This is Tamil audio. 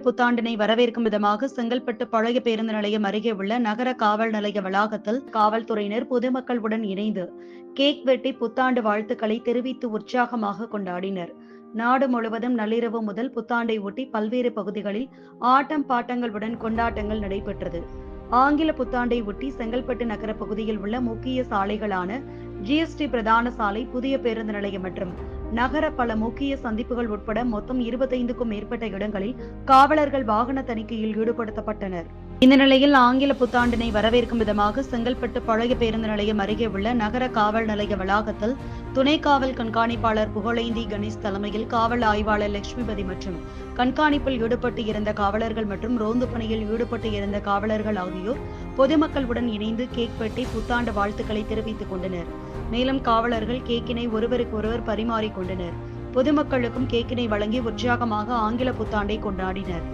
புத்தாண்டினை வரவேற்கும் விதமாக செங்கல்பட்டு பழைய பேருந்து நிலையம் அருகே உள்ள நகர காவல் நிலைய வளாகத்தில் காவல்துறையினர் பொதுமக்களுடன் இணைந்து கேக் வெட்டி புத்தாண்டு வாழ்த்துக்களை தெரிவித்து உற்சாகமாக கொண்டாடினர். நாடு முழுவதும் நள்ளிரவு முதல் புத்தாண்டை ஒட்டி பல்வேறு பகுதிகளில் ஆட்டம் பாட்டங்களுடன் கொண்டாட்டங்கள் நடைபெற்றது. ஆங்கில புத்தாண்டை ஒட்டி செங்கல்பட்டு நகர பகுதியில் உள்ள முக்கிய சாலைகளான GST பிரதான சாலை, புதிய பேருந்து நிலையம் மற்றும் நகர பல முக்கிய சந்திப்புகள் உட்பட மொத்தம் 25க்கும் மேற்பட்ட இடங்களில் காவலர்கள் வாகன தணிக்கையில் ஈடுபடுத்தப்பட்டனர். இந்த நிலையில் ஆங்கில புத்தாண்டினை வரவேற்கும் விதமாக செங்கல்பட்டு பழைய பேருந்து நிலையம் அருகே உள்ள நகர காவல் நிலைய வளாகத்தில் துணை காவல் கண்காணிப்பாளர் புகழேந்தி கணேஷ் தலைமையில் காவல் ஆய்வாளர் லட்சுமிபதி மற்றும் கண்காணிப்பில் ஈடுபட்டு இருந்த காவலர்கள் மற்றும் ரோந்து பணியில் ஈடுபட்டு இருந்த காவலர்கள் ஆகியோர் பொதுமக்களுடன் இணைந்து கேக் வெட்டி புத்தாண்டு வாழ்த்துக்களை தெரிவித்துக் கொண்டனர். மேலும் காவலர்கள் கேக்கினை ஒருவருக்கு ஒருவர் பரிமாறிக் கொண்டனர். பொதுமக்களுக்கும் கேக்கினை வழங்கி உற்சாகமாக ஆங்கில புத்தாண்டை கொண்டாடினர்.